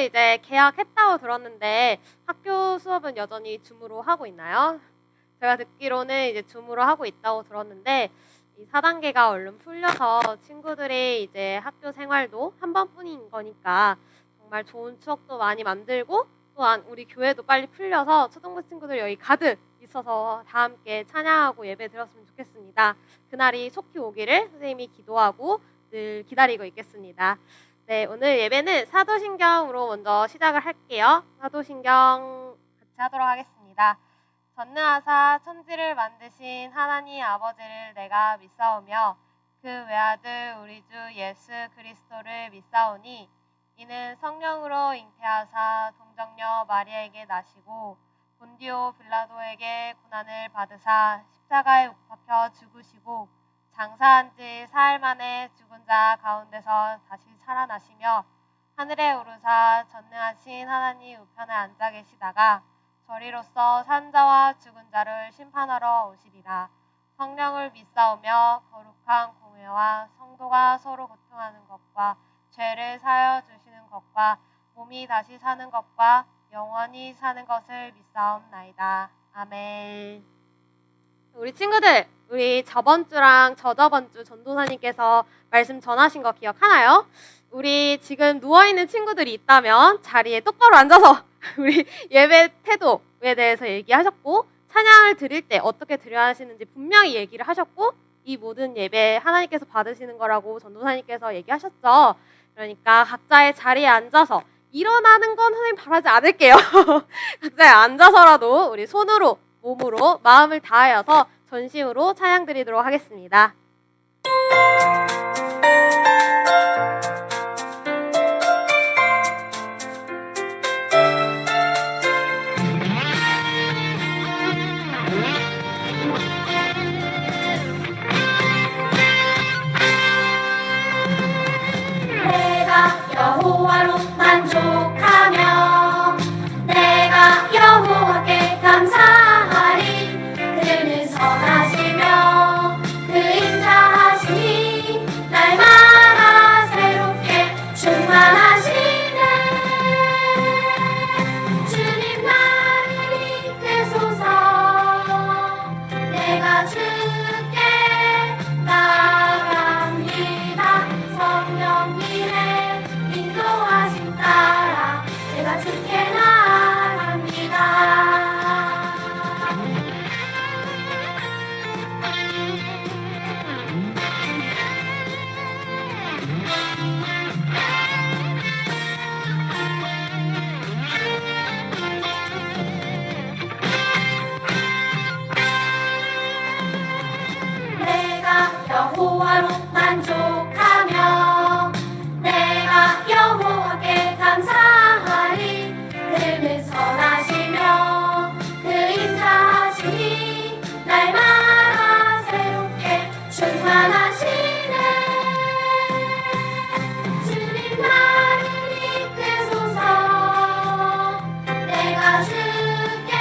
이제 개학했다고 들었는데 학교 수업은 여전히 줌으로 하고 있나요? 제가 듣기로는 이제 줌으로 하고 있다고 들었는데 이 4단계가 얼른 풀려서 친구들이 이제 학교 생활도 한 번뿐인 거니까 정말 좋은 추억도 많이 만들고 또한 우리 교회도 빨리 풀려서 초등부 친구들 여기 가득 있어서 다 함께 찬양하고 예배 드렸으면 좋겠습니다. 그날이 속히 오기를 선생님이 기도하고 늘 기다리고 있겠습니다. 네, 오늘 예배는 사도신경으로 먼저 시작을 할게요. 사도신경 같이 하도록 하겠습니다. 전능하사 천지를 만드신 하나님 아버지를 내가 믿사오며 그 외아들 우리 주 예수 그리스도를 믿사오니 이는 성령으로 잉태하사 동정녀 마리아에게 나시고 본디오 빌라도에게 고난을 받으사 십자가에 못 박혀 죽으시고 장사한 지 사흘 만에 죽은 자 가운데서 다시 살아나시며 하늘에 오르사 전능하신 하나님 우편에 앉아 계시다가 저리로서 산 자와 죽은 자를 심판하러 오시리라. 성령을 믿사오며 거룩한 공회와 성도가 서로 고통하는 것과 죄를 사하여 주시는 것과 몸이 다시 사는 것과 영원히 사는 것을 믿사옵나이다. 아멘. 우리 친구들, 우리 저번 주랑 저저번 주 전도사님께서 말씀 전하신 거 기억하나요? 우리 지금 누워있는 친구들이 있다면 자리에 똑바로 앉아서 우리 예배 태도에 대해서 얘기하셨고 찬양을 드릴 때 어떻게 드려야 하시는지 분명히 얘기를 하셨고 이 모든 예배 하나님께서 받으시는 거라고 전도사님께서 얘기하셨죠. 그러니까 각자의 자리에 앉아서 일어나는 건 선생님 바라지 않을게요. 각자에 앉아서라도 우리 손으로 몸으로 마음을 다하여서 전심으로 찬양 드리도록 하겠습니다. 여호와로 만족하며 내가 여호와께 감사하리. 그는 선하시며 그 인자하시니 날마다 새롭게 충만하시네. 주님 나를 이끄소서. 내가 주께 나아갑니다. 성령님의 인도하심 따라 내가 주께 나아갑니다. 내가 여호와로 만족하며 내가 여호와께 감사하리. 그는 선하시며 그 인자하시니 날마다 새롭게 충만하시네. 주님 나를 이끄소서. 내가 주께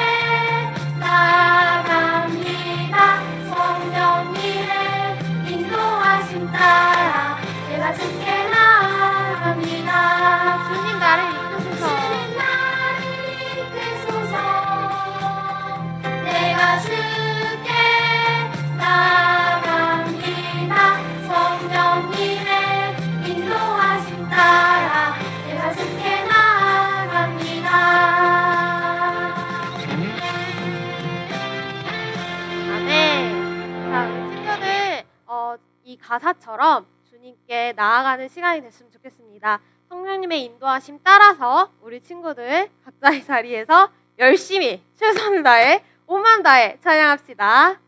나아갑니다. 성령님의 인도하심 따라 내가 주께 나아갑니다. 주님 나를 이끄소서. 주님 나를 이끄소서. 내가 주께 나아갑니다. 성령님의 인도하심 따라 내가 주께 나아갑니다. 아멘. 자, 우리 친구들 이 가사처럼 주님께 나아가는 시간이 됐으면 좋겠습니다. 성령님의 인도하심 따라서 우리 친구들 각자의 자리에서 열심히 최선을 다해 온 마음 다해 찬양합시다.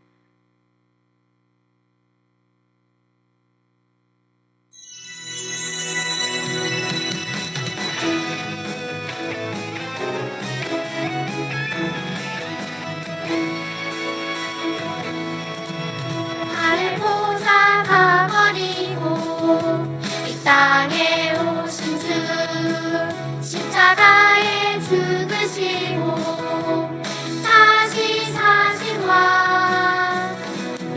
하늘 포사가 버리고 이 땅에 오신 주 십자가에 죽으시고 다시 사신 왕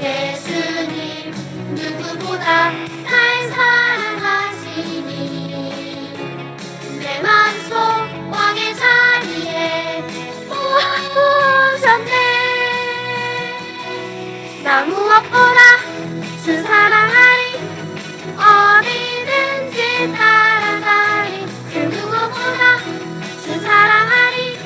예수님 누구보다 날 사랑하시니 내 맘속 무엇보다 주 사랑하리 어디든지 따라가리 그 누구보다 주 사랑하리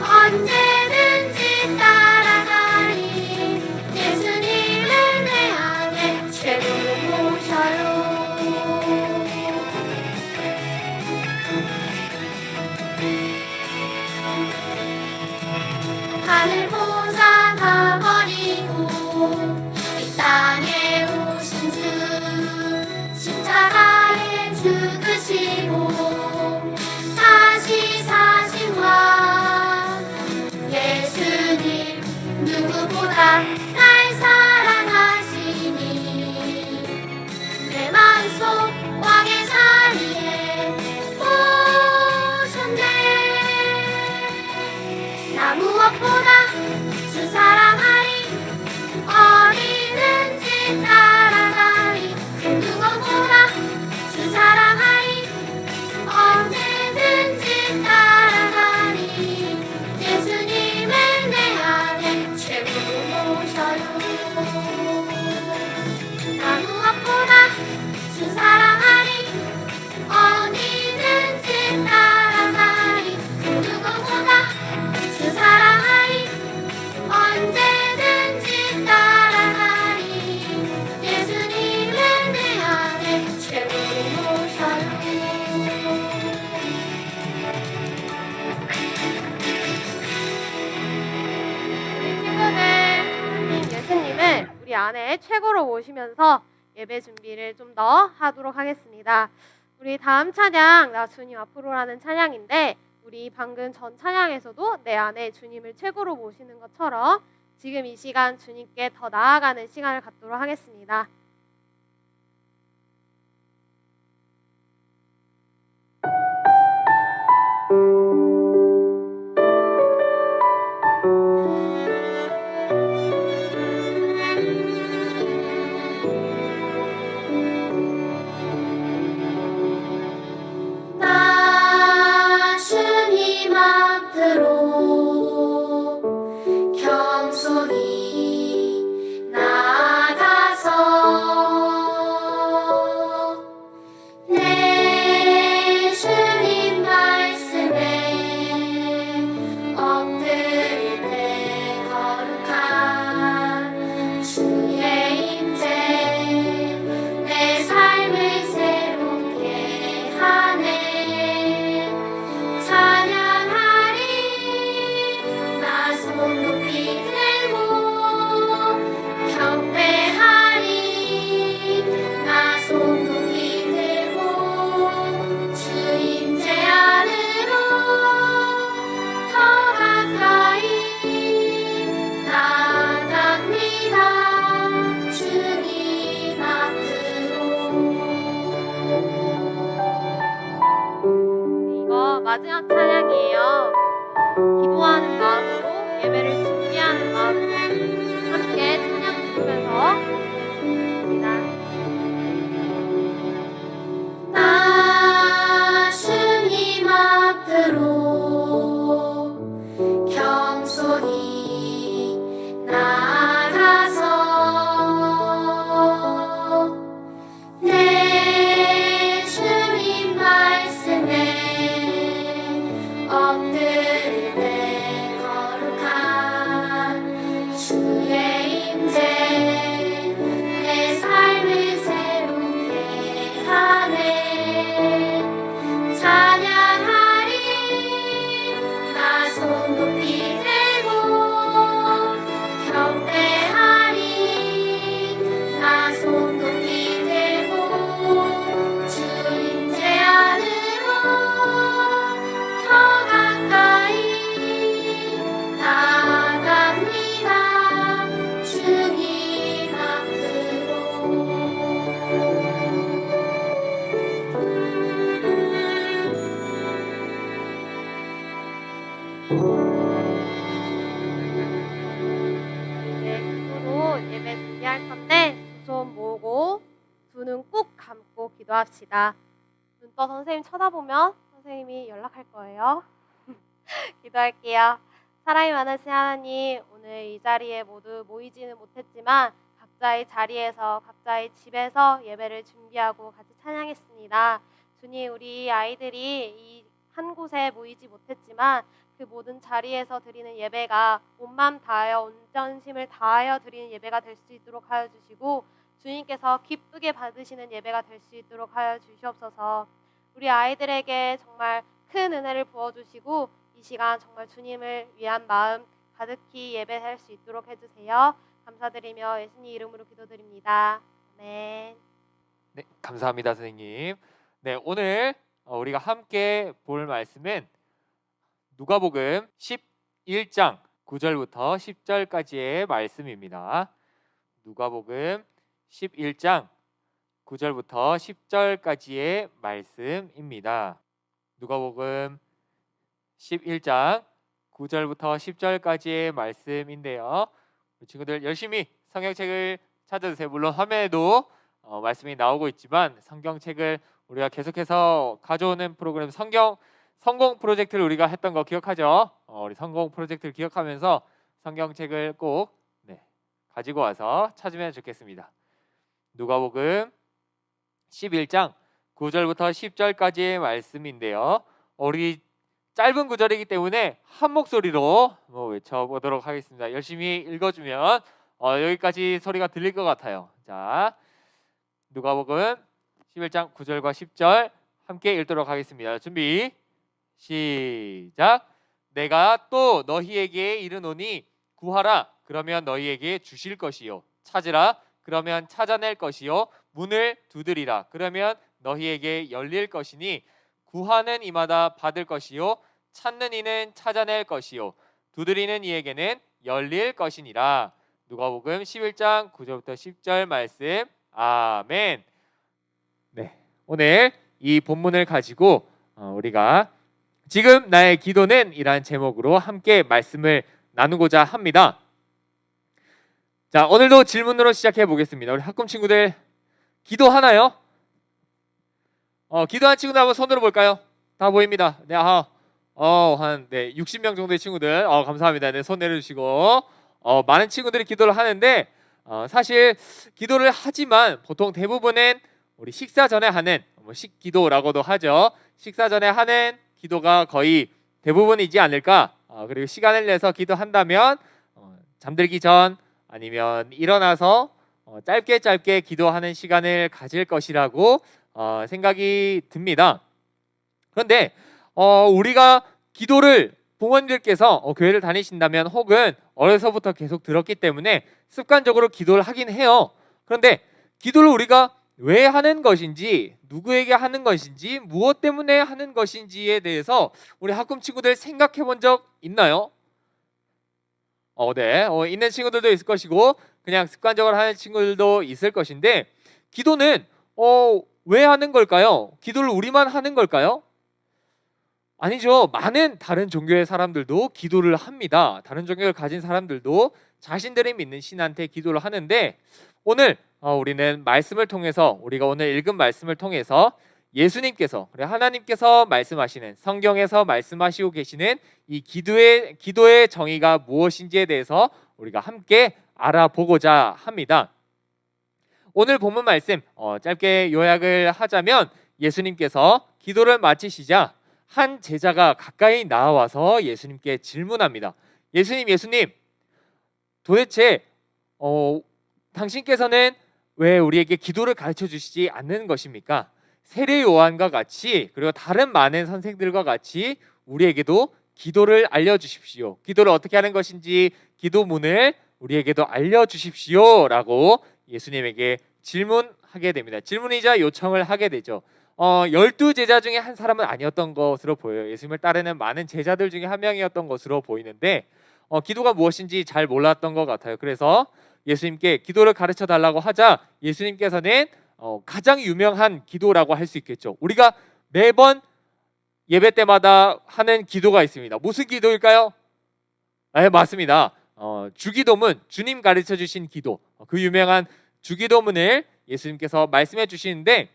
언제든지 따라가리 예수님은 내 안에 최고로 모셔요 하늘 보자 다 버리고 이 땅에 오신 주 십자가에 죽으시고 다시 사신 왕 예수님 누구보다 날 사랑하시니 내 마음속 왕의 자리에 오셨네 나 무엇보다 주 사랑하리 어디든지 따라가리 그 누구보다 주 사랑하리 언제든지 따라가리 예수님은 내 안에 최고로 모셔요 나 무엇보다 주 사랑하리 어디든지 따라가리 그 누구보다 주 사랑하리 언제든지 따라가리 예수님은 내 안에 최고로 모셔요 우리 친구들 예수님을 우리 안에 최고로 모시면서 예배 준비를 좀 더 하도록 하겠습니다. 우리 다음 찬양 나 주님 앞으로라는 찬양인데 우리 방금 전 찬양에서도 내 안에 주님을 최고로 모시는 것처럼 지금 이 시간 주님께 더 나아가는 시간을 갖도록 하겠습니다. 나 주님 앞으로 겸손히 나아가서 내 주님 말씀에 엎드릴 때 거룩한 주의 임재 내 삶을 새롭게 하네 찬양하리 나 손 높이 들고 경배하리 나 손 높이 들고 주 임재 안으로 더 가까이 나아갑니다 주님 앞으로 이거 마지막 찬양이에요. 기도하는 마음으로 예배를 준비하는 마음으로 함께 찬양 부르면서 있습니다. 나 주님 앞으로 겸손히 나아가서 내 주님 말씀에 엎드릴 때 거룩한 주의 임재 내 삶을 새롭게 하네 찬양하리 나 손 높이 들고 경배하리 나 손 높이 들고 주 임재 안으로 더 가까이 나아갑니다 주님 앞으로 이제 기도로 예배 준비할 건데 두 손 모으고 두 눈 꾹 감고 기도합시다. 눈 떠 선생님 쳐다보면 선생님이 연락할 거예요. 기도할게요. 사랑이 많으신 하나님, 오늘 이 자리에 모두 모이지는 못했지만 각자의 자리에서 각자의 집에서 예배를 준비하고 같이 찬양했습니다. 주님, 우리 아이들이 이 한 곳에 모이지 못했지만 그 모든 자리에서 드리는 예배가 온 마음 다하여 온전심을 다하여 드리는 예배가 될 수 있도록 하여 주시고, 주님께서 기쁘게 받으시는 예배가 될 수 있도록 하여 주시옵소서. 우리 아이들에게 정말 큰 은혜를 부어주시고 이 시간 정말 주님을 위한 마음 가득히 예배할 수 있도록 해주세요. 감사드리며 예수님 이름으로 기도드립니다. 아멘. 네, 감사합니다, 선생님. 네, 오늘 우리가 함께 볼 말씀은 누가복음 11장 9절부터 10절까지의 말씀입니다. 누가복음 11장 9절부터 10절까지의 말씀입니다. 누가복음 11장 9절부터 10절까지의 말씀인데요. 우리 친구들 열심히 성경책을 찾아주세요. 물론 화면에도 말씀이 나오고 있지만 성경책을 우리가 계속해서 가져오는 프로그램 성공 프로젝트를 우리가 했던 거 기억하죠? 우리 성공 프로젝트를 기억하면서 성경책을 꼭 가지고 와서 찾으면 좋겠습니다. 누가복음 11장 9절부터 10절까지의 말씀인데요. 우리 짧은 구절이기 때문에 한 목소리로 외쳐보도록 하겠습니다. 열심히 읽어주면 여기까지 소리가 들릴 것 같아요. 자, 누가복음 11장 9절과 10절 함께 읽도록 하겠습니다. 준비 시작. 내가 또 너희에게 이르노니 구하라 그러면 너희에게 주실 것이요 찾으라 그러면 찾아낼 것이요 문을 두드리라 그러면 너희에게 열릴 것이니 구하는 이마다 받을 것이요 찾는 이는 찾아낼 것이요 두드리는 이에게는 열릴 것이니라. 누가복음 11장 9절부터 10절 말씀. 아멘. 네, 오늘 이 본문을 가지고 우리가 지금 나의 기도는 이란 제목으로 함께 말씀을 나누고자 합니다. 자, 오늘도 질문으로 시작해 보겠습니다. 우리 학금 친구들 기도하나요? 기도한 친구들 한번 손으로 볼까요? 다 보입니다. 네, 한 60명 정도의 친구들 감사합니다. 네, 손 내려주시고 많은 친구들이 기도를 하는데 사실 기도를 하지만 보통 대부분은 우리 식사 전에 하는 식기도라고도 하죠. 식사 전에 하는 기도가 거의 대부분이지 않을까. 그리고 시간을 내서 기도한다면 잠들기 전 아니면 일어나서 짧게 기도하는 시간을 가질 것이라고 생각이 듭니다. 그런데 우리가 기도를 부모님들께서 교회를 다니신다면 혹은 어려서부터 계속 들었기 때문에 습관적으로 기도를 하긴 해요. 그런데 기도를 우리가 왜 하는 것인지, 누구에게 하는 것인지, 무엇 때문에 하는 것인지에 대해서 우리 학금 친구들 생각해 본 적 있나요? 네, 있는 친구들도 있을 것이고 그냥 습관적으로 하는 친구들도 있을 것인데 기도는 왜 하는 걸까요? 기도를 우리만 하는 걸까요? 아니죠. 많은 다른 종교의 사람들도 기도를 합니다. 다른 종교를 가진 사람들도 자신들이 믿는 신한테 기도를 하는데 오늘 우리는 말씀을 통해서 우리가 오늘 읽은 말씀을 통해서 예수님께서 하나님께서 말씀하시는 성경에서 말씀하시고 계시는 이 기도의 정의가 무엇인지에 대해서 우리가 함께 알아보고자 합니다. 오늘 본문 말씀 짧게 요약을 하자면 예수님께서 기도를 마치시자 한 제자가 가까이 나와서 예수님께 질문합니다. 예수님 도대체 당신께서는 왜 우리에게 기도를 가르쳐 주시지 않는 것입니까? 세례 요한과 같이 그리고 다른 많은 선생들과 같이 우리에게도 기도를 알려주십시오. 기도를 어떻게 하는 것인지 기도문을 우리에게도 알려주십시오 라고 예수님에게 질문하게 됩니다. 질문이자 요청을 하게 되죠. 12제자 중에 한 사람은 아니었던 것으로 보여요. 예수님을 따르는 많은 제자들 중에 한 명이었던 것으로 보이는데 기도가 무엇인지 잘 몰랐던 것 같아요. 그래서 예수님께 기도를 가르쳐 달라고 하자 예수님께서는 가장 유명한 기도라고 할 수 있겠죠. 우리가 매번 예배 때마다 하는 기도가 있습니다. 무슨 기도일까요? 네, 맞습니다. 주기도문, 주님 가르쳐 주신 기도, 그 유명한 주기도문을 예수님께서 말씀해 주시는데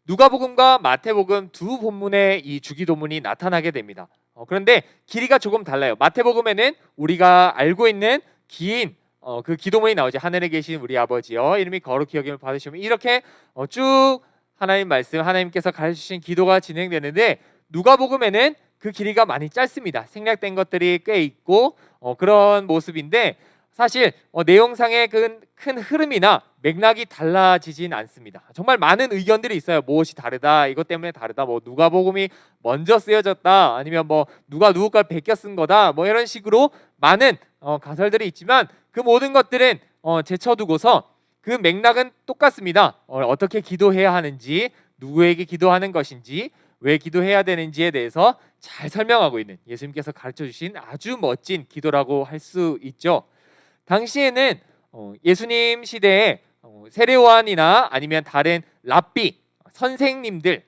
누가복음과 마태복음 두 본문에 이 주기도문이 나타나게 됩니다. 그런데 길이가 조금 달라요. 마태복음에는 우리가 알고 있는 긴 그 기도문이 나오죠. 하늘에 계신 우리 아버지여 이름이 거룩히 여김을 받으시면 이렇게 쭉 하나님 말씀 하나님께서 가르치신 기도가 진행되는데 누가복음에는 그 길이가 많이 짧습니다. 생략된 것들이 꽤 있고 그런 모습인데 사실 내용상의 큰 흐름이나 맥락이 달라지진 않습니다. 정말 많은 의견들이 있어요. 무엇이 다르다, 이것 때문에 다르다, 뭐 누가복음이 먼저 쓰여졌다, 아니면 뭐 누가 누구 걸 베껴 쓴 거다, 뭐 이런 식으로 많은 가설들이 있지만 그 모든 것들은 제쳐두고서 그 맥락은 똑같습니다. 어떻게 기도해야 하는지, 누구에게 기도하는 것인지, 왜 기도해야 되는지에 대해서 잘 설명하고 있는 예수님께서 가르쳐 주신 아주 멋진 기도라고 할 수 있죠. 당시에는 예수님 시대에 세례요한이나 아니면 다른 랍비 선생님들은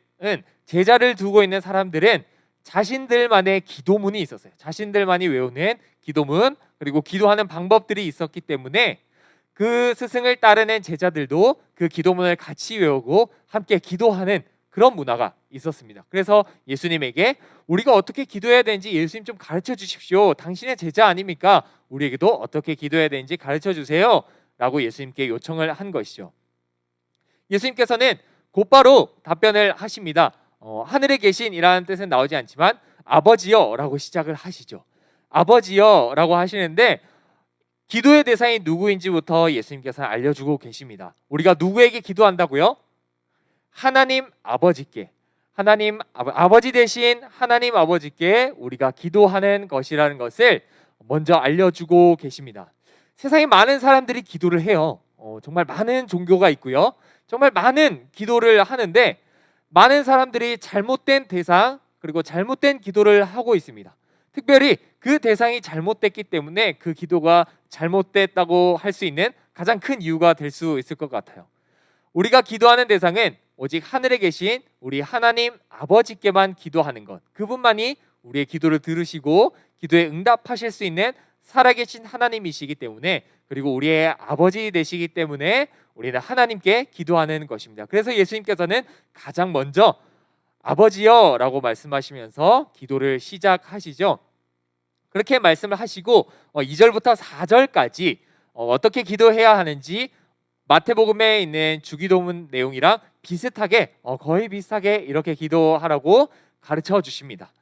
제자를 두고 있는 사람들은 자신들만의 기도문이 있었어요. 자신들만이 외우는 기도문, 그리고 기도하는 방법들이 있었기 때문에 그 스승을 따르는 제자들도 그 기도문을 같이 외우고 함께 기도하는 그런 문화가 있었습니다. 그래서 예수님에게 우리가 어떻게 기도해야 되는지 예수님 좀 가르쳐 주십시오. 당신의 제자 아닙니까? 우리에게도 어떻게 기도해야 되는지 가르쳐 주세요. 라고 예수님께 요청을 한 것이죠. 예수님께서는 곧바로 답변을 하십니다. 하늘에 계신이라는 뜻은 나오지 않지만 아버지여 라고 시작을 하시죠. 아버지여 라고 하시는데 기도의 대상이 누구인지부터 예수님께서는 알려주고 계십니다. 우리가 누구에게 기도한다고요? 하나님 아버지께, 하나님 아버지 대신 하나님 아버지께 우리가 기도하는 것이라는 것을 먼저 알려주고 계십니다. 세상에 많은 사람들이 기도를 해요. 정말 많은 종교가 있고요. 정말 많은 기도를 하는데 많은 사람들이 잘못된 대상 그리고 잘못된 기도를 하고 있습니다. 특별히 그 대상이 잘못됐기 때문에 그 기도가 잘못됐다고 할 수 있는 가장 큰 이유가 될 수 있을 것 같아요. 우리가 기도하는 대상은 오직 하늘에 계신 우리 하나님 아버지께만 기도하는 것, 그분만이 우리의 기도를 들으시고 기도에 응답하실 수 있는 살아계신 하나님이시기 때문에, 그리고 우리의 아버지 되시기 때문에 우리는 하나님께 기도하는 것입니다. 그래서 예수님께서는 가장 먼저 아버지여 라고 말씀하시면서 기도를 시작하시죠. 그렇게 말씀을 하시고 2절부터 4절까지 어떻게 기도해야 하는지 마태복음에 있는 주기도문 내용이랑 비슷하게 거의 비슷하게 이렇게 기도하라고 가르쳐 주십니다.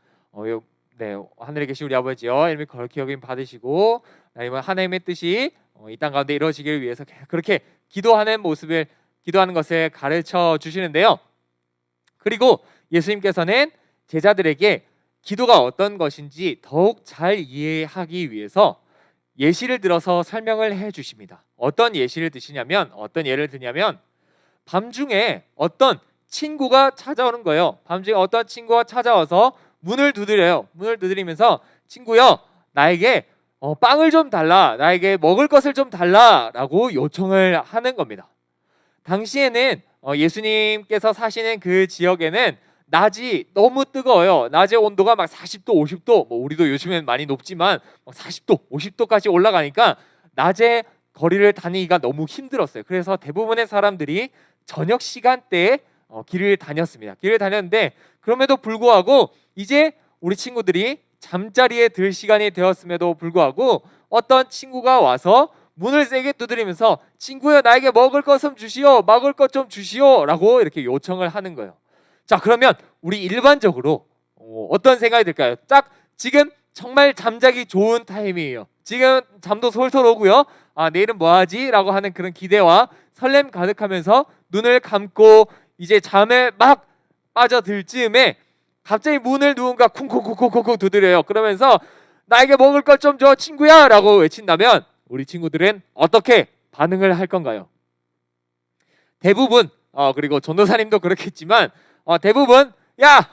네, 하늘에 계신 우리 아버지여 이름이 거룩히 여김 받으시고 아니면 하나님의 뜻이 이 땅 가운데 이루어지기를 위해서 그렇게 기도하는 모습을 기도하는 것을 가르쳐 주시는데요. 그리고 예수님께서는 제자들에게 기도가 어떤 것인지 더욱 잘 이해하기 위해서 예시를 들어서 설명을 해 주십니다. 어떤 예시를 드시냐면, 어떤 예를 드냐면 밤중에 어떤 친구가 찾아오는 거예요. 밤중에 어떤 친구가 찾아와서 문을 두드려요. 문을 두드리면서 친구여 나에게 빵을 좀 달라, 나에게 먹을 것을 좀 달라 라고 요청을 하는 겁니다. 당시에는 예수님께서 사시는 그 지역에는 낮이 너무 뜨거워요. 낮의 온도가 막 40도, 50도, 뭐 우리도 요즘엔 많이 높지만 40도, 50도까지 올라가니까 낮에 거리를 다니기가 너무 힘들었어요. 그래서 대부분의 사람들이 저녁 시간대에 길을 다녔습니다. 길을 다녔는데 그럼에도 불구하고 이제 우리 친구들이 잠자리에 들 시간이 되었음에도 불구하고 어떤 친구가 와서 문을 세게 두드리면서 친구야 나에게 먹을 것 좀 주시오, 먹을 것 좀 주시오 라고 이렇게 요청을 하는 거예요. 자, 그러면 우리 일반적으로 어떤 생각이 들까요? 딱 지금 정말 잠자기 좋은 타임이에요. 지금 잠도 솔솔 오고요. 아, 내일은 뭐 하지? 라고 하는 그런 기대와 설렘 가득하면서 눈을 감고 이제 잠에 막 빠져들 즈음에 갑자기 문을 누군가 쿵쿵쿵쿵쿵 두드려요. 그러면서 나에게 먹을 것 좀 줘 친구야 라고 외친다면 우리 친구들은 어떻게 반응을 할 건가요? 대부분 그리고 전도사님도 그렇겠지만 대부분 야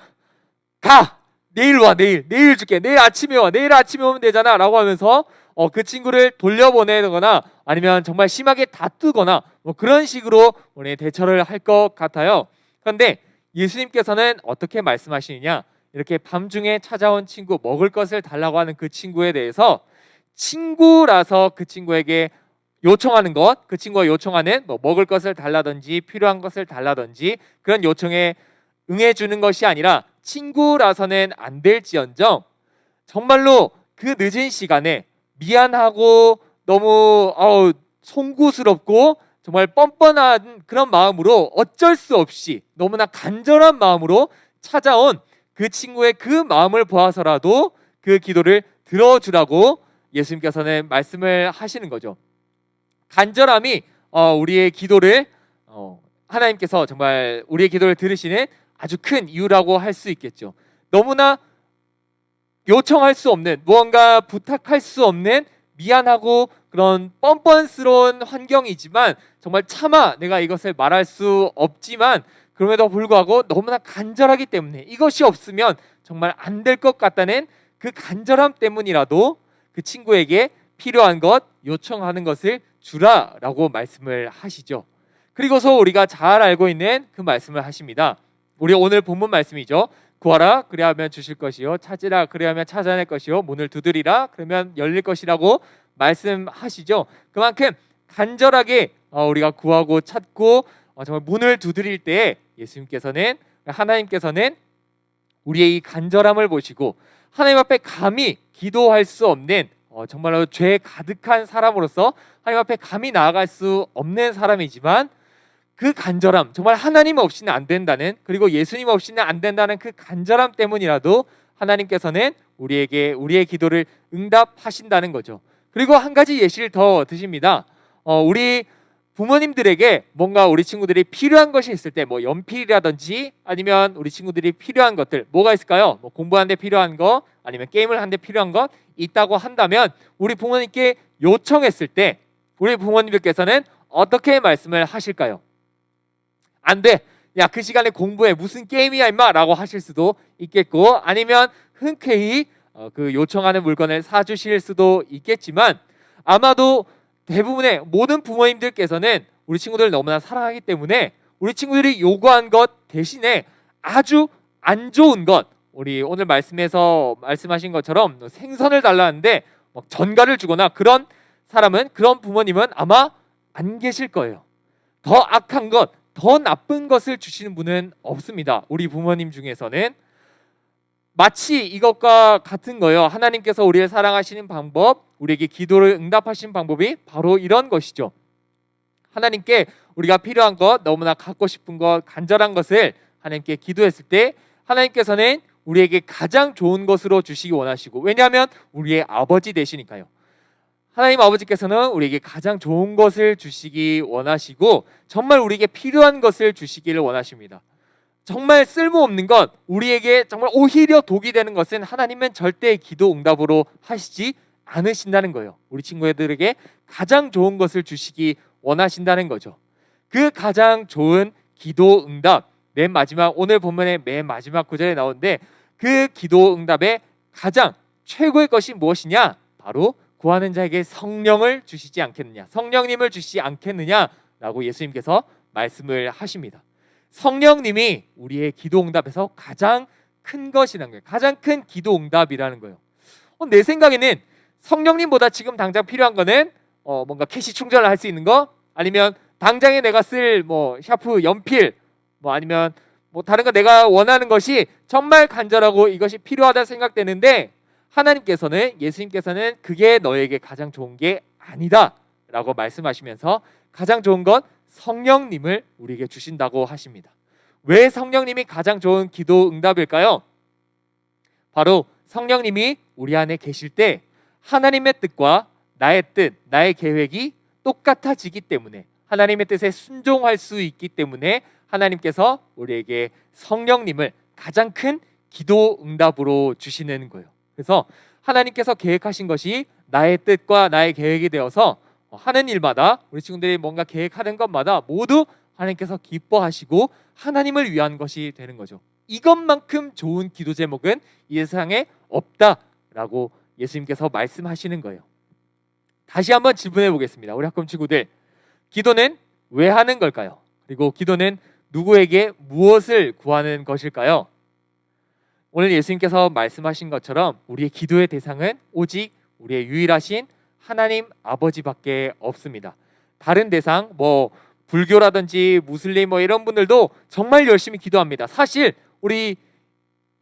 가 내일 와, 내일 줄게, 내일 아침에 와, 내일 아침에 오면 되잖아 라고 하면서 그 친구를 돌려보내거나 아니면 정말 심하게 다투거나 뭐 그런 식으로 우리 대처를 할 것 같아요. 그런데 예수님께서는 어떻게 말씀하시느냐, 이렇게 밤중에 찾아온 친구, 먹을 것을 달라고 하는 그 친구에 대해서 친구라서 그 친구에게 요청하는 것, 그 친구가 요청하는 뭐 먹을 것을 달라든지 필요한 것을 달라든지 그런 요청에 응해주는 것이 아니라 친구라서는 안 될지언정 정말로 그 늦은 시간에 미안하고 너무 송구스럽고 정말 뻔뻔한 그런 마음으로 어쩔 수 없이 너무나 간절한 마음으로 찾아온 그 친구의 그 마음을 보아서라도 그 기도를 들어주라고 예수님께서는 말씀을 하시는 거죠. 간절함이 우리의 기도를 하나님께서 정말 우리의 기도를 들으시는 아주 큰 이유라고 할 수 있겠죠. 너무나 요청할 수 없는, 무언가 부탁할 수 없는 미안하고 그런 뻔뻔스러운 환경이지만 정말 차마 내가 이것을 말할 수 없지만 그럼에도 불구하고 너무나 간절하기 때문에 이것이 없으면 정말 안 될 것 같다는 그 간절함 때문이라도 그 친구에게 필요한 것, 요청하는 것을 주라라고 말씀을 하시죠. 그리고서 우리가 잘 알고 있는 그 말씀을 하십니다. 우리 오늘 본문 말씀이죠. 구하라 그리하면 주실 것이요, 찾으라 그리하면 찾아낼 것이요, 문을 두드리라 그러면 열릴 것이라고 말씀하시죠. 그만큼 간절하게 우리가 구하고 찾고 정말 문을 두드릴 때 예수님께서는, 하나님께서는 우리의 이 간절함을 보시고 하나님 앞에 감히 기도할 수 없는 정말로 죄 가득한 사람으로서 하나님 앞에 감히 나아갈 수 없는 사람이지만 그 간절함, 정말 하나님 없이는 안 된다는, 그리고 예수님 없이는 안 된다는 그 간절함 때문이라도 하나님께서는 우리의 기도를 응답하신다는 거죠. 그리고 한 가지 예시를 더 드십니다. 우리 부모님들에게 뭔가 우리 친구들이 필요한 것이 있을 때, 뭐 연필이라든지 아니면 우리 친구들이 필요한 것들 뭐가 있을까요? 뭐 공부하는데 필요한 거, 아니면 게임을 하는데 필요한 것 있다고 한다면 우리 부모님께 요청했을 때 우리 부모님들께서는 어떻게 말씀을 하실까요? 안 돼. 야, 그 시간에 공부해. 무슨 게임이야 임마 라고 하실 수도 있겠고, 아니면 흔쾌히 그 요청하는 물건을 사주실 수도 있겠지만 아마도 대부분의 모든 부모님들께서는 우리 친구들을 너무나 사랑하기 때문에 우리 친구들이 요구한 것 대신에 아주 안 좋은 것, 우리 오늘 말씀에서 말씀하신 것처럼 생선을 달라는데 막 전갈을 주거나 그런 사람은, 그런 부모님은 아마 안 계실 거예요. 더 악한 것, 더 나쁜 것을 주시는 분은 없습니다. 우리 부모님 중에서는 마치 이것과 같은 거예요. 하나님께서 우리를 사랑하시는 방법, 우리에게 기도를 응답하시는 방법이 바로 이런 것이죠. 하나님께 우리가 필요한 것, 너무나 갖고 싶은 것, 간절한 것을 하나님께 기도했을 때 하나님께서는 우리에게 가장 좋은 것으로 주시기 원하시고, 왜냐하면 우리의 아버지 되시니까요. 하나님 아버지께서는 우리에게 가장 좋은 것을 주시기 원하시고 정말 우리에게 필요한 것을 주시기를 원하십니다. 정말 쓸모없는 것, 우리에게 정말 오히려 독이 되는 것은 하나님은 절대 기도 응답으로 하시지 않으신다는 거예요. 우리 친구들에게 가장 좋은 것을 주시기 원하신다는 거죠. 그 가장 좋은 기도 응답, 맨 마지막, 오늘 본문의 맨 마지막 구절에 나오는데 그 기도 응답의 가장 최고의 것이 무엇이냐? 바로 구하는 자에게 성령을 주시지 않겠느냐, 성령님을 주시지 않겠느냐라고 예수님께서 말씀을 하십니다. 성령님이 우리의 기도 응답에서 가장 큰 것이라는 거예요. 가장 큰 기도 응답이라는 거예요. 내 생각에는 성령님보다 지금 당장 필요한 거는 뭔가 캐시 충전을 할 수 있는 거, 아니면 당장에 내가 쓸 뭐 샤프, 연필, 뭐 아니면 뭐 다른 거 내가 원하는 것이 정말 간절하고 이것이 필요하다 생각되는데 하나님께서는, 예수님께서는 그게 너에게 가장 좋은 게 아니다 라고 말씀하시면서 가장 좋은 건 성령님을 우리에게 주신다고 하십니다. 왜 성령님이 가장 좋은 기도 응답일까요? 바로 성령님이 우리 안에 계실 때 하나님의 뜻과 나의 뜻, 나의 계획이 똑같아지기 때문에, 하나님의 뜻에 순종할 수 있기 때문에 하나님께서 우리에게 성령님을 가장 큰 기도 응답으로 주시는 거예요. 그래서 하나님께서 계획하신 것이 나의 뜻과 나의 계획이 되어서 하는 일마다, 우리 친구들이 뭔가 계획하는 것마다 모두 하나님께서 기뻐하시고 하나님을 위한 것이 되는 거죠. 이것만큼 좋은 기도 제목은 이 세상에 없다라고 예수님께서 말씀하시는 거예요. 다시 한번 질문해 보겠습니다. 우리 학금 친구들, 기도는 왜 하는 걸까요? 그리고 기도는 누구에게 무엇을 구하는 것일까요? 오늘 예수님께서 말씀하신 것처럼 우리의 기도의 대상은 오직 우리의 유일하신 하나님 아버지밖에 없습니다. 다른 대상, 뭐 불교라든지 무슬림 뭐 이런 분들도 정말 열심히 기도합니다. 사실 우리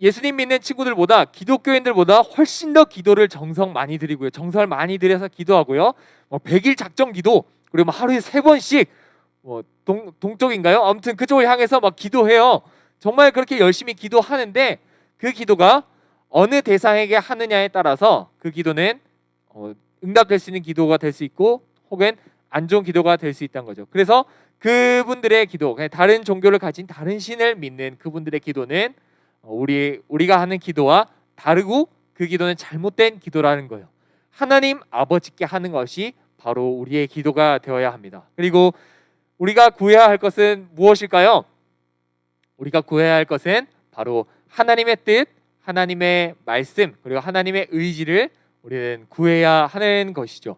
예수님 믿는 친구들보다 기독교인들보다 훨씬 더 기도를 정성 많이 드리고요. 정성을 많이 들여서 기도하고요. 100일 작정 기도 그리고 하루에 3번씩 동쪽인가요? 아무튼 그쪽을 향해서 막 기도해요. 정말 그렇게 열심히 기도하는데 그 기도가 어느 대상에게 하느냐에 따라서 그 기도는 응답될 수 있는 기도가 될 수 있고 혹은 안 좋은 기도가 될 수 있다는 거죠. 그래서 그분들의 기도, 다른 종교를 가진 다른 신을 믿는 그분들의 기도는 우리가 하는 기도와 다르고 그 기도는 잘못된 기도라는 거예요. 하나님 아버지께 하는 것이 바로 우리의 기도가 되어야 합니다. 그리고 우리가 구해야 할 것은 무엇일까요? 우리가 구해야 할 것은 바로 하나님의 뜻, 하나님의 말씀, 그리고 하나님의 의지를 우리는 구해야 하는 것이죠.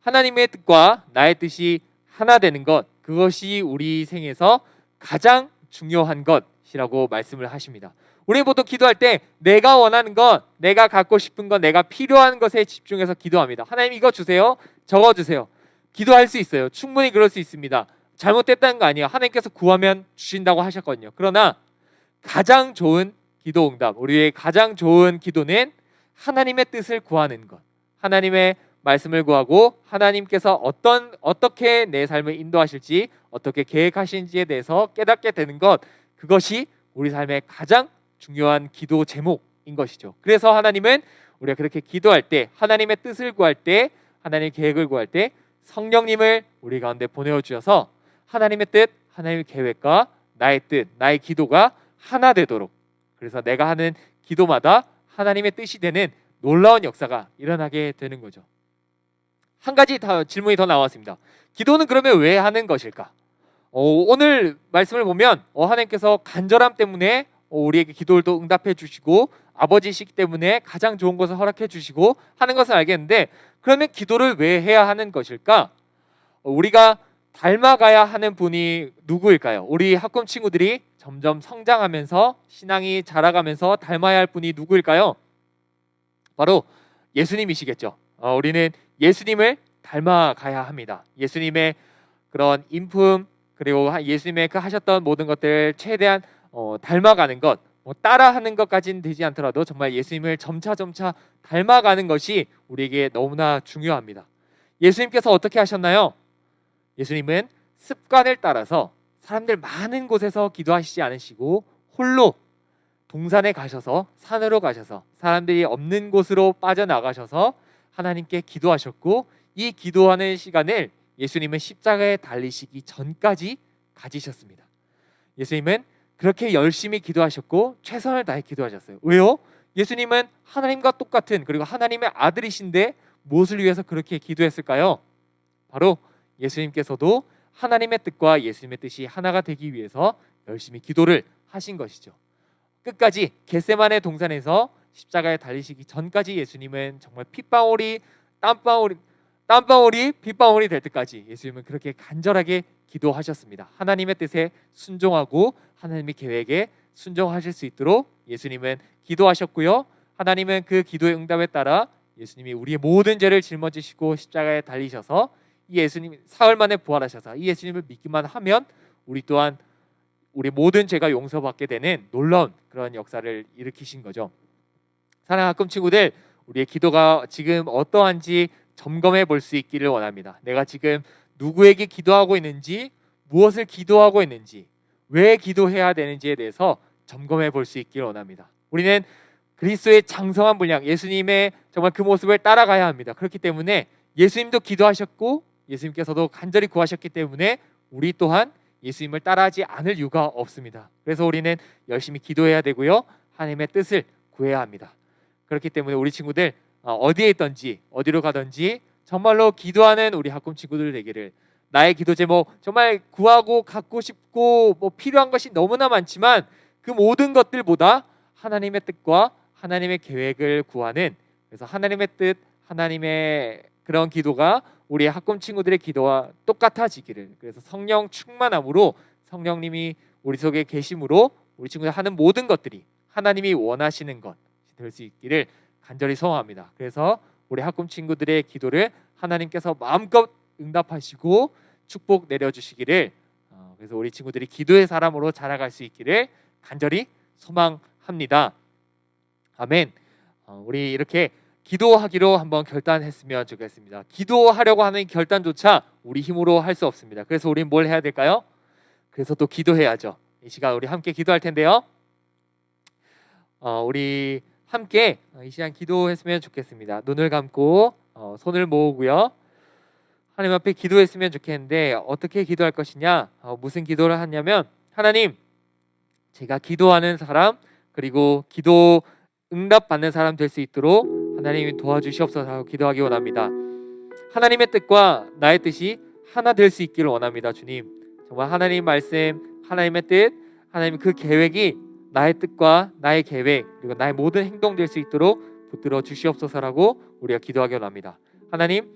하나님의 뜻과 나의 뜻이 하나 되는 것, 그것이 우리 생에서 가장 중요한 것이라고 말씀을 하십니다. 우리 보통 기도할 때 내가 원하는 것, 내가 갖고 싶은 것, 내가 필요한 것에 집중해서 기도합니다. 하나님 이거 주세요, 저거 주세요. 기도할 수 있어요. 충분히 그럴 수 있습니다. 잘못됐다는 거 아니에요. 하나님께서 구하면 주신다고 하셨거든요. 그러나 가장 좋은 기도 응답, 우리의 가장 좋은 기도는 하나님의 뜻을 구하는 것, 하나님의 말씀을 구하고 하나님께서 어떻게 내 삶을 인도하실지, 어떻게 계획하시는지에 대해서 깨닫게 되는 것, 그것이 우리 삶의 가장 중요한 기도 제목인 것이죠. 그래서 하나님은 우리가 그렇게 기도할 때, 하나님의 뜻을 구할 때, 하나님의 계획을 구할 때 성령님을 우리 가운데 보내주셔서 하나님의 뜻, 하나님의 계획과 나의 뜻, 나의 기도가 하나 되도록, 그래서 내가 하는 기도마다 하나님의 뜻이 되는 놀라운 역사가 일어나게 되는 거죠. 한 가지 질문이 더 나왔습니다. 기도는 그러면 왜 하는 것일까? 오늘 말씀을 보면 하나님께서 간절함 때문에 우리에게 기도를 또 응답해 주시고 아버지시기 때문에 가장 좋은 것을 허락해 주시고 하는 것을 알겠는데, 그러면 기도를 왜 해야 하는 것일까? 우리가 닮아가야 하는 분이 누구일까요? 우리 학금 친구들이 점점 성장하면서 신앙이 자라가면서 닮아야 할 분이 누구일까요? 바로 예수님이시겠죠. 우리는 예수님을 닮아가야 합니다. 예수님의 그런 인품, 그리고 예수님의 그 하셨던 모든 것들 최대한 닮아가는 것, 따라하는 것까지는 되지 않더라도 정말 예수님을 점차 닮아가는 것이 우리에게 너무나 중요합니다. 예수님께서 어떻게 하셨나요? 예수님은 습관을 따라서 사람들 많은 곳에서 기도하시지 않으시고 홀로 동산에 가셔서, 산으로 가셔서, 사람들이 없는 곳으로 빠져나가셔서 하나님께 기도하셨고, 이 기도하는 시간을 예수님은 십자가에 달리시기 전까지 가지셨습니다. 예수님은 그렇게 열심히 기도하셨고 최선을 다해 기도하셨어요. 왜요? 예수님은 하나님과 똑같은, 그리고 하나님의 아들이신데 무엇을 위해서 그렇게 기도했을까요? 바로 예수님께서도 하나님의 뜻과 예수님의 뜻이 하나가 되기 위해서 열심히 기도를 하신 것이죠. 끝까지 겟세마네 동산에서 십자가에 달리시기 전까지 예수님은 정말 땀방울이 빗방울이 될 때까지 예수님은 그렇게 간절하게 기도하셨습니다. 하나님의 뜻에 순종하고 하나님의 계획에 순종하실 수 있도록 예수님은 기도하셨고요. 하나님은 그 기도의 응답에 따라 예수님이 우리의 모든 죄를 짊어지시고 십자가에 달리셔서 이 예수님 사흘 만에 부활하셔서 이 예수님을 믿기만 하면 우리 또한 우리 모든 죄가 용서받게 되는 놀라운 그런 역사를 일으키신 거죠. 사랑하는 학금 친구들, 우리의 기도가 지금 어떠한지 점검해 볼 수 있기를 원합니다. 내가 지금 누구에게 기도하고 있는지, 무엇을 기도하고 있는지, 왜 기도해야 되는지에 대해서 점검해 볼 수 있기를 원합니다. 우리는 그리스도의 장성한 분량, 예수님의 정말 그 모습을 따라가야 합니다. 그렇기 때문에 예수님도 기도하셨고 예수님께서도 간절히 구하셨기 때문에 우리 또한 예수님을 따라하지 않을 이유가 없습니다. 그래서 우리는 열심히 기도해야 되고요, 하나님의 뜻을 구해야 합니다. 그렇기 때문에 우리 친구들 어디에 있든지 어디로 가든지 정말로 기도하는 우리 학금 친구들 되기를, 나의 기도 제목 정말 구하고 갖고 싶고 필요한 것이 너무나 많지만 그 모든 것들보다 하나님의 뜻과 하나님의 계획을 구하는, 그래서 하나님의 뜻, 하나님의 그런 기도가 우리 학금 친구들의 기도와 똑같아지기를, 그래서 성령 충만함으로 성령님이 우리 속에 계심으로 우리 친구들 하는 모든 것들이 하나님이 원하시는 것 될 수 있기를 간절히 소원합니다. 그래서 우리 학금 친구들의 기도를 하나님께서 마음껏 응답하시고 축복 내려주시기를, 그래서 우리 친구들이 기도의 사람으로 자라갈 수 있기를 간절히 소망합니다. 아멘. 우리 이렇게 기도하기로 한번 결단했으면 좋겠습니다. 기도하려고 하는 결단조차 우리 힘으로 할 수 없습니다. 그래서 우리는 뭘 해야 될까요? 그래서 또 기도해야죠. 이 시간 우리 함께 기도할 텐데요. 우리 함께 이 시간 기도했으면 좋겠습니다. 눈을 감고 손을 모으고요. 하나님 앞에 기도했으면 좋겠는데 어떻게 기도할 것이냐? 무슨 기도를 하냐면 하나님, 제가 기도하는 사람 그리고 기도 응답 받는 사람 될 수 있도록 하나님이 도와주시옵소서 하고 기도하기 원합니다. 하나님의 뜻과 나의 뜻이 하나 될 수 있기를 원합니다. 주님, 정말 하나님 말씀, 하나님의 뜻, 하나님 그 계획이 나의 뜻과 나의 계획 그리고 나의 모든 행동 될 수 있도록 붙들어 주시옵소서라고 우리가 기도하기 원합니다. 하나님,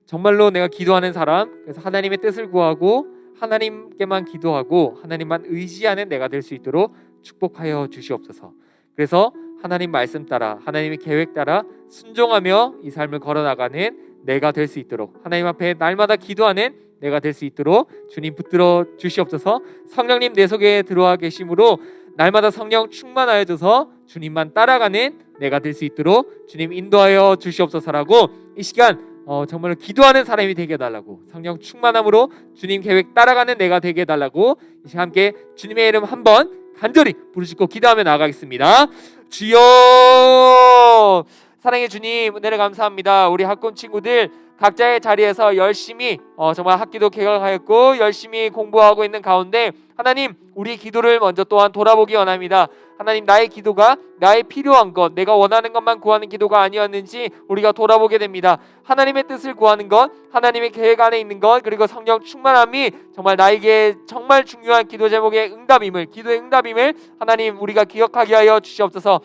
정말로 내가 기도하는 사람, 그래서 하나님의 뜻을 구하고 하나님께만 기도하고 하나님만 의지하는 내가 될 수 있도록 축복하여 주시옵소서. 그래서 하나님 말씀 따라 하나님의 계획 따라 순종하며 이 삶을 걸어나가는 내가 될 수 있도록 하나님 앞에 날마다 기도하는 내가 될 수 있도록 주님 붙들어 주시옵소서. 성령님 내 속에 들어와 계심으로 날마다 성령 충만하여 줘서 주님만 따라가는 내가 될 수 있도록 주님 인도하여 주시옵소서라고 이 시간 정말로 기도하는 사람이 되게 해달라고, 성령 충만함으로 주님 계획 따라가는 내가 되게 해달라고 이 시간 함께 주님의 이름 한번 간절히 부르짖고 기도하며 나아가겠습니다. 주여, 사랑의 주님, 은혜를 감사합니다. 우리 학군 친구들 각자의 자리에서 열심히 정말 학기도 개강하였고 열심히 공부하고 있는 가운데 하나님, 우리 기도를 먼저 또한 돌아보기 원합니다. 하나님, 나의 기도가 나의 필요한 것, 내가 원하는 것만 구하는 기도가 아니었는지 우리가 돌아보게 됩니다. 하나님의 뜻을 구하는 것, 하나님의 계획 안에 있는 것, 그리고 성령 충만함이 정말 나에게 정말 중요한 기도 제목의 응답임을, 기도의 응답임을 하나님 우리가 기억하게 하여 주시옵소서.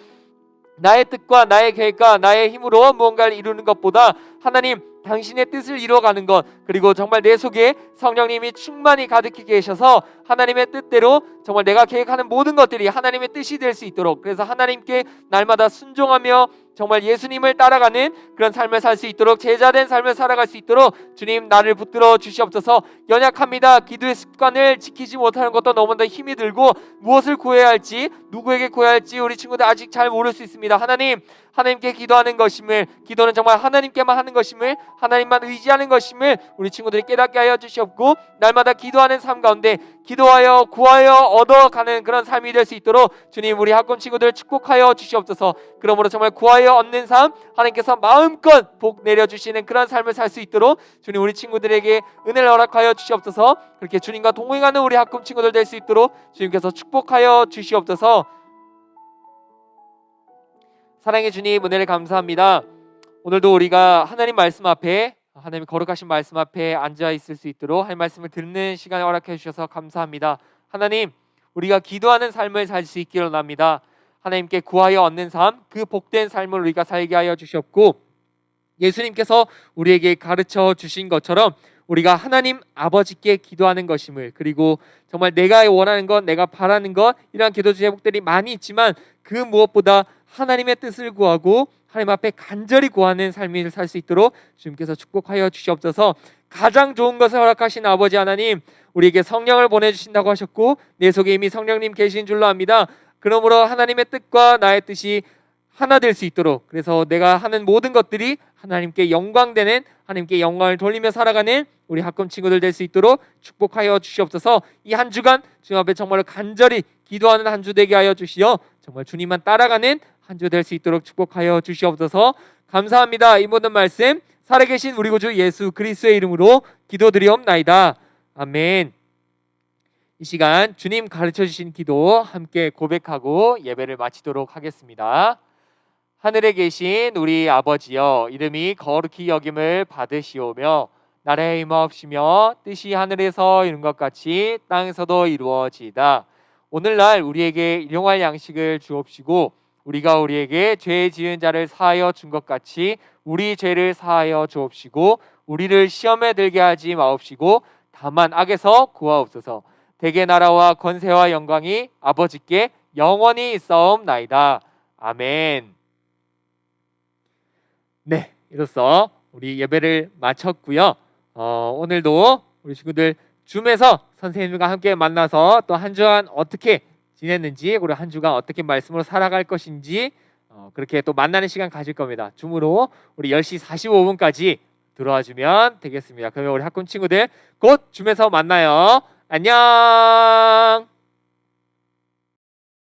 나의 뜻과 나의 계획과 나의 힘으로 무언가를 이루는 것보다 하나님 당신의 뜻을 이루어가는 것, 그리고 정말 내 속에 성령님이 충만히 가득히 계셔서 하나님의 뜻대로 정말 내가 계획하는 모든 것들이 하나님의 뜻이 될 수 있도록, 그래서 하나님께 날마다 순종하며 정말 예수님을 따라가는 그런 삶을 살 수 있도록, 제자된 삶을 살아갈 수 있도록 주님 나를 붙들어 주시옵소서. 연약합니다. 기도의 습관을 지키지 못하는 것도 너무나 힘이 들고 무엇을 구해야 할지, 누구에게 구해야 할지 우리 친구들 아직 잘 모를 수 있습니다. 하나님, 하나님께 기도하는 것임을, 기도는 정말 하나님께만 하는 것임을, 하나님만 의지하는 것임을 우리 친구들이 깨닫게 하여 주시옵고, 날마다 기도하는 삶 가운데 기도하여 구하여 얻어가는 그런 삶이 될 수 있도록 주님 우리 학군 친구들 축복하여 주시옵소서. 그러므로 정말 구하여 얻는 삶, 하나님께서 마음껏 복 내려주시는 그런 삶을 살 수 있도록 주님 우리 친구들에게 은혜를 허락하여 주시옵소서. 그렇게 주님과 동행하는 우리 학군 친구들 될 수 있도록 주님께서 축복하여 주시옵소서. 사랑의 주님, 은혜를 감사합니다. 오늘도 우리가 하나님 말씀 앞에, 하나님 거룩하신 말씀 앞에 앉아 있을 수 있도록 할 말씀을 듣는 시간을 허락해 주셔서 감사합니다. 하나님, 우리가 기도하는 삶을 살 수 있기를 원합니다. 하나님께 구하여 얻는 삶, 그 복된 삶을 우리가 살게 하여 주셨고, 예수님께서 우리에게 가르쳐 주신 것처럼 우리가 하나님 아버지께 기도하는 것임을, 그리고 정말 내가 원하는 것, 내가 바라는 것, 이러한 기도 제목들이 많이 있지만 그 무엇보다 하나님의 뜻을 구하고 하나님 앞에 간절히 구하는 삶을 살 수 있도록 주님께서 축복하여 주시옵소서. 가장 좋은 것을 허락하신 아버지 하나님, 우리에게 성령을 보내주신다고 하셨고 내 속에 이미 성령님 계신 줄로 압니다. 그러므로 하나님의 뜻과 나의 뜻이 하나 될 수 있도록, 그래서 내가 하는 모든 것들이 하나님께 영광되는, 하나님께 영광을 돌리며 살아가는 우리 학금 친구들 될 수 있도록 축복하여 주시옵소서. 이 한 주간 주님 앞에 정말로 간절히 기도하는 한 주 되게 하여 주시어 정말 주님만 따라가는 한 주 될 수 있도록 축복하여 주시옵소서. 감사합니다. 이 모든 말씀 살아계신 우리 구주 예수 그리스도의 이름으로 기도드리옵나이다. 아멘. 이 시간 주님 가르쳐 주신 기도 함께 고백하고 예배를 마치도록 하겠습니다. 하늘에 계신 우리 아버지여, 이름이 거룩히 여김을 받으시오며 나라의 임하옵시며 뜻이 하늘에서 이룬 것 같이 땅에서도 이루어지이다. 오늘날 우리에게 일용할 양식을 주옵시고 우리가 우리에게 죄 지은 자를 사하여 준 것 같이 우리 죄를 사하여 주옵시고 우리를 시험에 들게 하지 마옵시고 다만 악에서 구하옵소서. 대개 나라와 권세와 영광이 아버지께 영원히 있사옵나이다. 아멘. 네, 이로써 우리 예배를 마쳤고요. 오늘도 우리 친구들 줌에서 선생님과 함께 만나서 또 한 주간 어떻게 지냈는지, 그리고 한 주간 어떻게 말씀으로 살아갈 것인지 그렇게 또 만나는 시간 가질 겁니다. 줌으로 우리 10시 45분까지 들어와 주면 되겠습니다. 그러면 우리 학군 친구들 곧 줌에서 만나요. 안녕.